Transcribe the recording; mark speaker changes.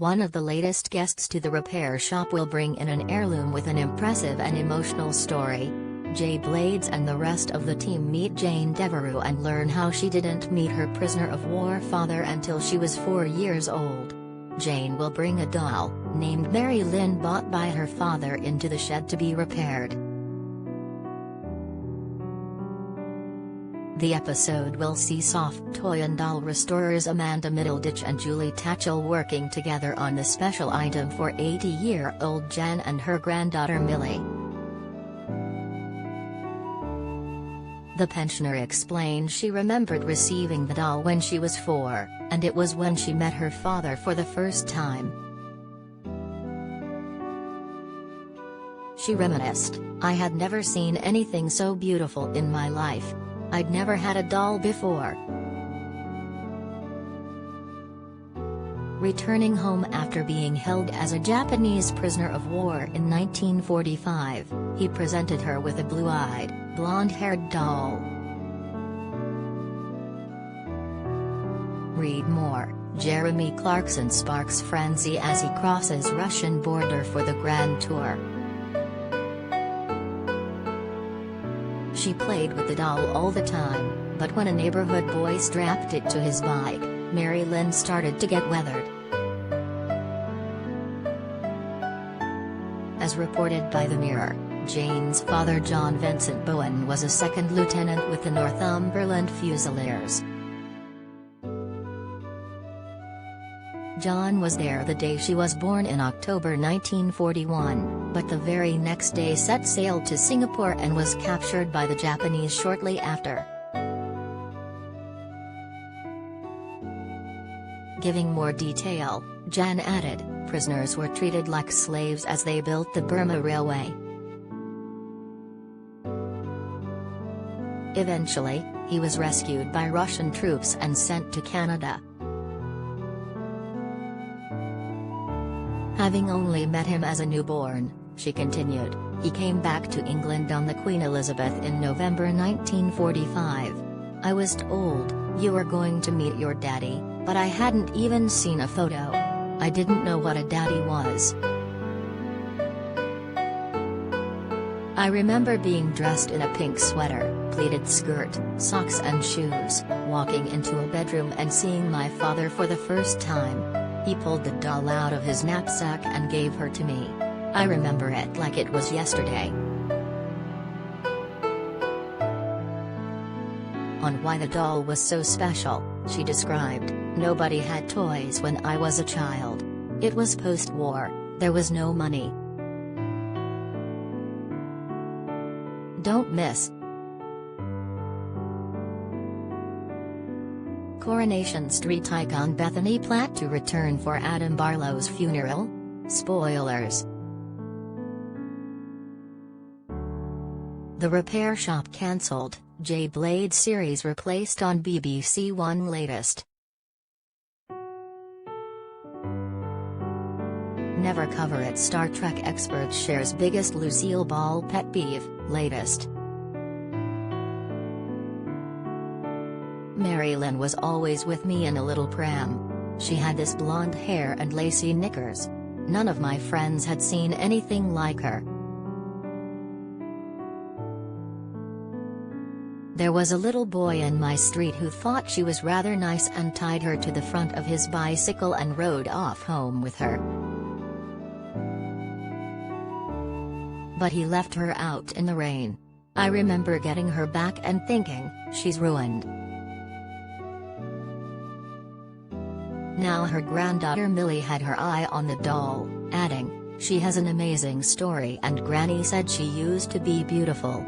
Speaker 1: One of the latest guests to the repair shop will bring in an heirloom with an impressive and emotional story. Jay Blades and the rest of the team meet Jane Devereux and learn how she didn't meet her prisoner of war father until she was 4 years old. Jane will bring a doll, named Mary-Lynn, bought by her father into the shed to be repaired. The episode will see soft toy and doll restorers Amanda Middleditch and Julie Tatchell working together on the special item for 80-year-old Jen and her granddaughter Millie. The pensioner explained she remembered receiving the doll when she was 4, and it was when she met her father for the first time. She reminisced, "I had never seen anything so beautiful in my life. I'd never had a doll before." Returning home after being held as a Japanese prisoner of war in 1945, he presented her with a blue-eyed, blonde-haired doll. Read more. Jeremy Clarkson sparks frenzy as he crosses Russian border for the Grand Tour. She played with the doll all the time, but when a neighborhood boy strapped it to his bike, Mary-Lynn started to get weathered. As reported by The Mirror, Jane's father John Vincent Bowen was a second lieutenant with the Northumberland Fusiliers. John was there the day she was born in October 1941, but the very next day set sail to Singapore and was captured by the Japanese shortly after. Giving more detail, Jan added, "Prisoners were treated like slaves as they built the Burma Railway. Eventually, he was rescued by Russian troops and sent to Canada. Having only met him as a newborn," she continued, "he came back to England on the Queen Elizabeth in November 1945. I was told, 'You were going to meet your daddy,' but I hadn't even seen a photo. I didn't know what a daddy was. I remember being dressed in a pink sweater, pleated skirt, socks and shoes, walking into a bedroom and seeing my father for the first time. He pulled the doll out of his knapsack and gave her to me. I remember it like it was yesterday." On why the doll was so special, she described, "Nobody had toys when I was a child. It was post-war, there was no money. Don't miss Coronation Street icon Bethany Platt to return for Adam Barlow's funeral? Spoilers. The repair shop cancelled, Jay Blades series replaced on BBC One latest. Never cover it. Star Trek expert shares biggest Lucille Ball pet peeve, latest. Mary-Lynn was always with me in a little pram. She had this blonde hair and lacy knickers. None of my friends had seen anything like her. There was a little boy in my street who thought she was rather nice and tied her to the front of his bicycle and rode off home with her. But he left her out in the rain. I remember getting her back and thinking, she's ruined. Now her granddaughter Millie had her eye on the doll, adding, "She has an amazing story and Granny said she used to be beautiful."